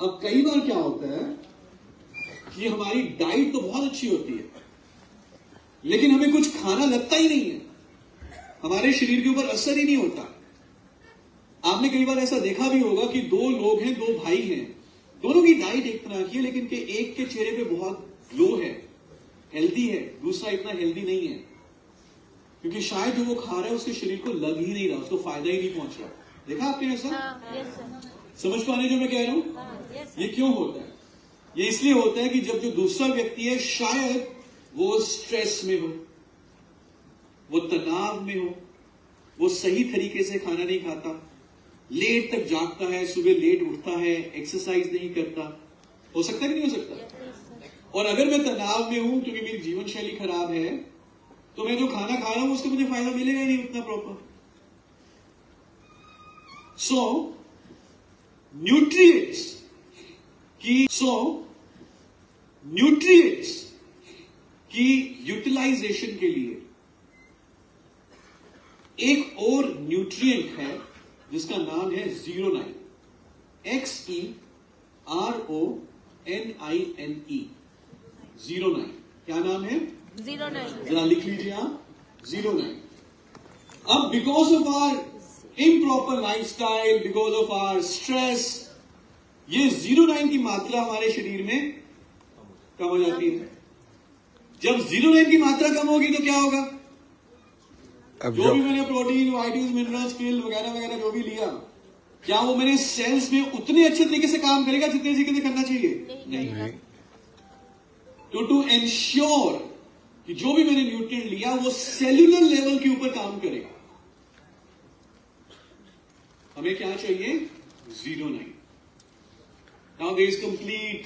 अब कई बार क्या होता है कि हमारी डाइट तो बहुत अच्छी होती है, लेकिन हमें कुछ खाना लगता ही नहीं है, हमारे शरीर के ऊपर असर ही नहीं होता। आपने कई बार ऐसा देखा भी होगा कि दो लोग हैं, दो भाई हैं, दोनों की डाइट एक तरह की है, लेकिन के एक के चेहरे पे बहुत ग्लो है, हेल्दी है, दूसरा इतना हेल्दी नहीं है, क्योंकि शायद जो वो खा रहा है उसके शरीर को लग ही नहीं रहा, उसको फायदा ही नहीं पहुंच रहा। देखा आपने ऐसा? समझ पा रहे जो मैं कह रहा हूं? ये क्यों होता है? ये इसलिए होता है कि जब जो दूसरा व्यक्ति है शायद वो स्ट्रेस में हो, वो तनाव में हो, वो सही तरीके से खाना नहीं खाता, लेट तक जागता है, सुबह लेट उठता है, एक्सरसाइज नहीं करता। हो सकता है कि नहीं हो सकता? और अगर मैं तनाव में हूं क्योंकि मेरी जीवन शैली खराब है, तो मैं जो खाना खा रहा हूं उसको मुझे फायदा मिलेगा ही नहीं उतना प्रॉपर। सो न्यूट्रिएंट्स की यूटिलाइजेशन के लिए एक और न्यूट्रिएंट है जिसका नाम है ज़ीरोनाइन, XERONINE, ज़ीरोनाइन। क्या नाम है? ज़ीरोनाइन। जरा लिख लीजिए आप, ज़ीरोनाइन। अब because of our improper lifestyle, because of our stress, ये ज़ीरोनाइन की मात्रा हमारे शरीर में कम हो जाती है। जब ज़ीरोनाइन की मात्रा कम होगी तो क्या होगा? जो भी मैंने प्रोटीन, वाइटमिन, मिनरल्स, पिल वगैरह वगैरह जो भी लिया, क्या वो मेरे सेल्स में उतने अच्छे तरीके से काम करेगा जितने तरीके से करना चाहिए? नहीं। टू एंश्योर कि जो भी मैंने न्यूट्रिएंट लिया वो सेल्यूलर लेवल के ऊपर काम करेगा, हमें क्या चाहिए? Zero nine. Now there is complete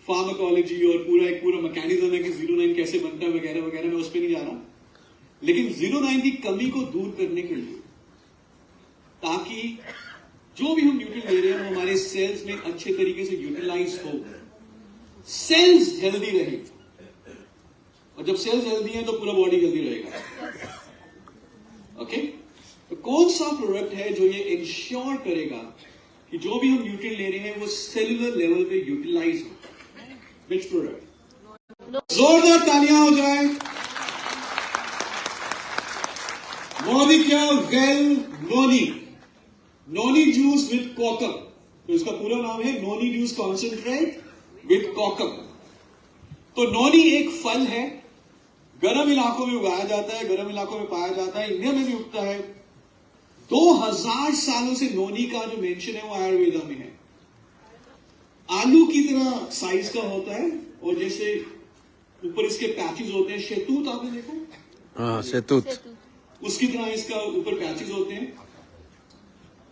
pharmacology और पूरा मैकेनिज्म है कि ज़ीरोनाइन कैसे बनता है वगैरह वगैरह, मैं उस पर नहीं जा रहा। लेकिन ज़ीरोनाइन की कमी को दूर करने के लिए, ताकि जो भी हम न्यूट्रिएंट ले रहे हैं वो हमारे सेल्स में अच्छे तरीके से यूटिलाइज हो, सेल्स हेल्दी रहे, और जब सेल्स हेल्दी हैं तो पूरा बॉडी हेल्दी रहेगा। ओके? तो कौन सा प्रोडक्ट है जो ये इंश्योर करेगा कि जो भी हम न्यूट्रिएंट ले रहे हैं वो सेलुलर लेवल पे यूटिलाइज हो? Which product? जोरदार तालियां हो जाए। Molecule well noni juice with kokum. तो इसका पूरा नाम है noni juice concentrate with kokum. तो नोनी एक फल है, गर्म इलाकों में उगाया जाता है, गर्म इलाकों में पाया जाता है, इंडिया में भी उगता है। 2000 सालों से नोनी का जो मेंशन है वो आयुर्वेदा में है। आलू की तरह साइज का होता है, और जैसे ऊपर इसके पैचेस होते हैं, शहतूत आपने देखा? हाँ, शहतूत। उसकी तरह इसका ऊपर पैचेस होते हैं,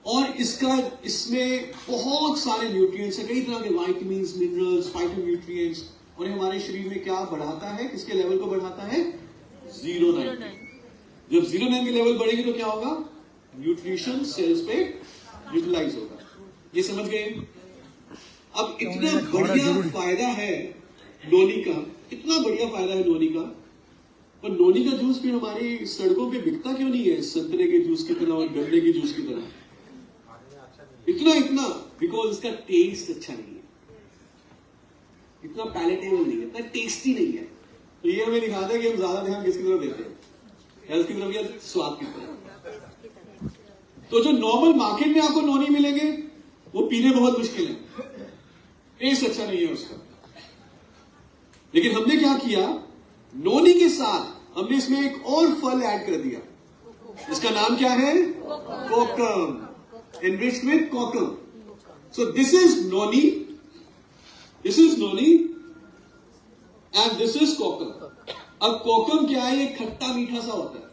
और इसमें बहुत सारे न्यूट्रिएंट्स हैं, कई तरह के वाइटामिन्स, मिनरल्स, फाइटोन्यूट्रिएंट्स, और ये हमारे शरीर में क्या बढ़ाता है? किसके लेवल को बढ़ाता है? ज़ीरोनाइन। जब ज़ीरोनाइन के लेवल बढ़ेंगे तो क्या होगा? न्यूट्रिशन सेल्स पे यूटिलाइज होगा। ये समझ गए? अब इतना बढ़िया फायदा है नोनी का, इतना बढ़िया फायदा है नोनी का, पर नोनी का जूस भी हमारी सड़कों पे बिकता क्यों नहीं है संतरे के जूस की तरह और गन्ने के जूस की तरह? इतना बिकॉज इसका टेस्ट अच्छा नहीं है, इतना पैलेटेबल नहीं है, इतना टेस्टी नहीं है। तो ये हमें दिखाता है कि हम ज्यादा ध्यान किसकी तरफ देते हैं? हेल्थ की तरफ या स्वाद की तरफ? तो जो नॉर्मल मार्केट में आपको नोनी मिलेंगे वो पीने बहुत मुश्किल है, टेस्ट अच्छा नहीं है उसका। लेकिन हमने क्या किया? नोनी के साथ हमने इसमें एक और फल ऐड कर दिया, इसका नाम क्या है? कोकम, enriched with kokum. So this is noni and this is कोकम। अब कोकम क्या है? ये खट्टा मीठा सा होता है।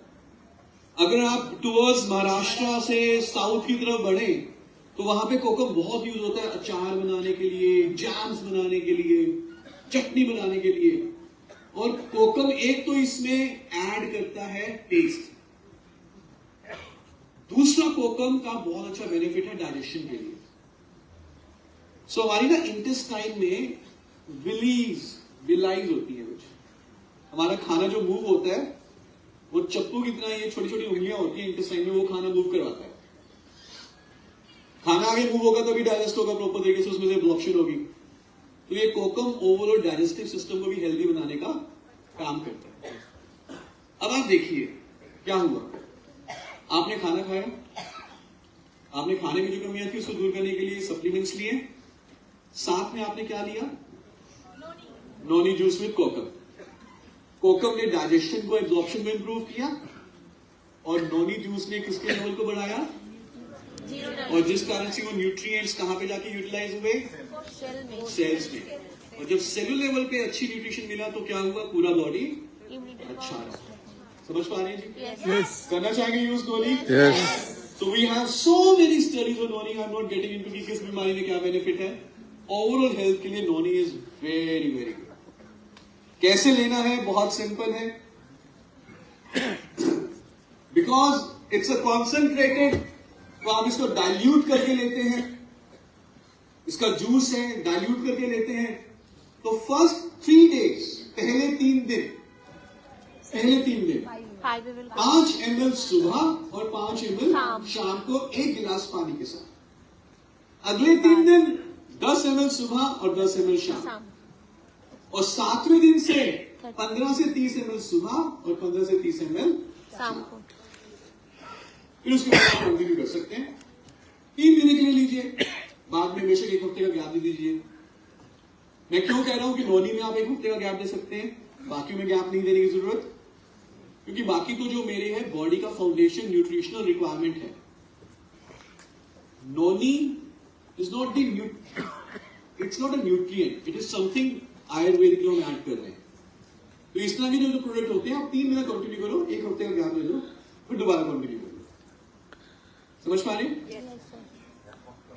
अगर आप टुवर्ड्स महाराष्ट्र से साउथ की तरफ बढ़े तो वहां पे कोकम बहुत यूज होता है, अचार बनाने के लिए, जैम्स बनाने के लिए, चटनी बनाने के लिए। और कोकम एक तो इसमें ऐड करता है टेस्ट, दूसरा कोकम का बहुत अच्छा बेनिफिट है डाइजेशन के लिए। सो हमारी ना इंटेस्टाइन में विलाइज होती है कुछ, हमारा खाना जो मूव होता है वो चप्पू की तरह ये छोटी छोटी उंगलियां होती है इंटेस्टाइन में, वो खाना मूव करवाता है। खाना आगे मूव होगा तभी डाइजेस्ट होगा प्रॉपर तरीके से, उसमें से एब्जॉर्प्शन होगी। तो ये कोकम ओवरऑल डाइजेस्टिव सिस्टम को भी हेल्दी बनाने का काम करता है। अब आप देखिए क्या हुआ, आपने खाना खाया, आपने खाने की जो कमियां थी उसको दूर करने के लिए सप्लीमेंट्स लिए, साथ में आपने क्या लिया, नोनी जूस विद कोकम। कोकम ने डाइजेशन को, एब्जॉर्प्शन को इंप्रूव किया, और नोनी जूस ने किसके लेवल को बढ़ाया, और जिस कारण से वो न्यूट्रिएंट्स कहां पे जाके यूटिलाइज हुए, सेल्स में। और जब सेलुलर लेवल पे अच्छी न्यूट्रिशन मिला तो क्या हुआ, पूरा बॉडी अच्छा रहा। समझ पा रहे हैं जी? Yes. करना चाहेंगे use noni? Yes. So we have so many studies on noni. I'm not getting into कि किस बीमारी में क्या बेनिफिट है। ओवरऑल हेल्थ के लिए नोनी इज वेरी वेरी गुड। कैसे लेना है, बहुत सिंपल है। बिकॉज इट्स अ कॉन्सेंट्रेटेड, तो आप इसको डाइल्यूट करके लेते हैं, इसका जूस है, डाइल्यूट करके लेते हैं। तो फर्स्ट 3 days, पहले 3 दिन 5 ml सुबह और 5 ml शाम को 1 गिलास पानी के साथ। अगले 3 दिन 10 ml सुबह और 10 ml शाम, और 7वें दिन से 15 से 30 ml सुबह और 15 से 30 ml शाम को। फिर उसके बाद आप कंटिन्यू कर सकते हैं। 3 महीने के लिए लीजिए, बाद में बेशक 1 हफ्ते का गैप दे दीजिए। मैं क्यों कह रहा हूं कि नोनी में आप 1 हफ्ते का गैप दे सकते हैं, बाकी में गैप नहीं देने की जरूरत, क्योंकि बाकी तो जो मेरे है बॉडी का फाउंडेशन न्यूट्रिशनल रिक्वायरमेंट है। Noni is not it's not a nutrient, it is something Ayurvedic जो हम ऐड कर रहे हैं। तो इस तरह के जो प्रोडक्ट होते हैं आप 3 महीना कंटिन्यू करो, 1 हफ्ते का गैप ले लो, फिर दोबारा कंटिन्यू करो। समझ पा रहे हैं?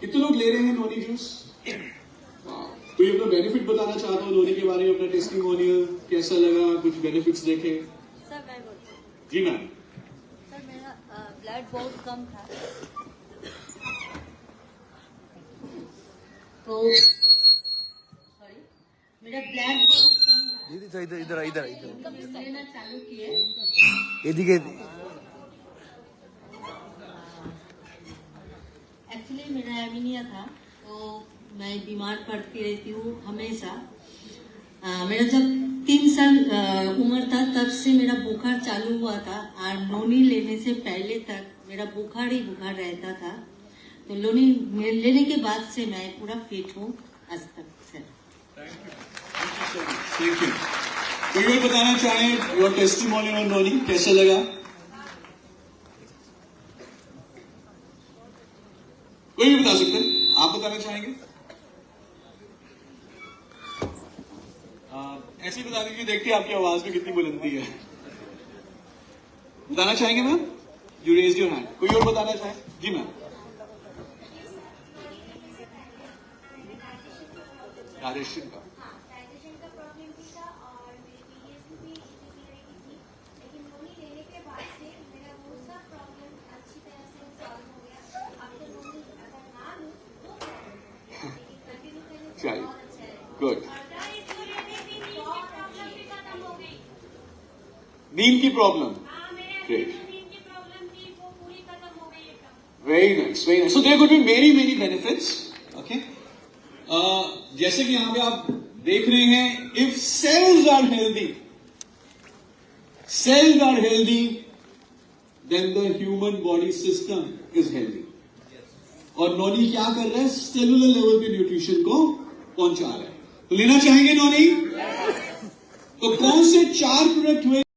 कितने लोग ले रहे हैं नोनी जूस? तो ये अपना बेनिफिट बताना चाहता हूँ नोनी के बारे में, अपना टेस्टिमोनियल कैसा लगा, कुछ बेनिफिट्स देखे। सर मैं बोलती हूँ। जी मैम। सर मेरा ब्लड बहुत कम था, तो सॉरी मेरा ब्लड बहुत कम था, इधर इधर इधर इधर इधर तब लेना चालू किए। এদিকে एक्चुअली मेरा एमीनिया था, तो मैं बीमार पड़ती रहती हूँ हमेशा। मेरा जब 3 साल उम्र था तब से मेरा बुखार चालू हुआ था, और नोनी लेने से पहले तक मेरा बुखार ही बुखार रहता था। तो नोनी लेने के बाद से मैं पूरा फिट हूँ आज तक। Sir thank you. कोई और बताना चाहे योर टेस्टिमोनियल ऑन नोनी, कैसा लगा? कोई भी बता सकते हैं, आप बताना चाहेंगे? ऐसे बता दीजिए, देखिए आपकी आवाज में कितनी बुलंदी है। बताना चाहेंगे ma'am? You raise your hand. कोई और बताना चाहे? जी मैम। डाइजेशन का प्रॉब्लम भी था, और मेरे पीरियड्स भी इरेगुलरिटी थी, लेकिन नोनी लेने के बाद से मेरा वो सब प्रॉब्लम अच्छी तरह से सॉल्व हो गया। अब तो नोनी अगर ना लूं तो लेकिन कंटिन्यू करने से चाहिए। बहुत अच्छा है। गुड। प्रॉब्लम भी खत्म हो गई। नींद की प्रॉब्लम? मेरे नींद की प्रॉब्लम थी, वो पूरी खत्म हो गई एकदम। Very nice, very nice. So there could be many benefits. Okay, जैसे कि यहां पे आप देख रहे हैं, if cells are healthy then the human body system is healthy. और नोनी क्या कर रहा है, सेलुलर लेवल पे न्यूट्रिशन को पहुंचा रहा है। तो लेना चाहेंगे नोनी? तो कौन से 4 प्रोडक्ट हुए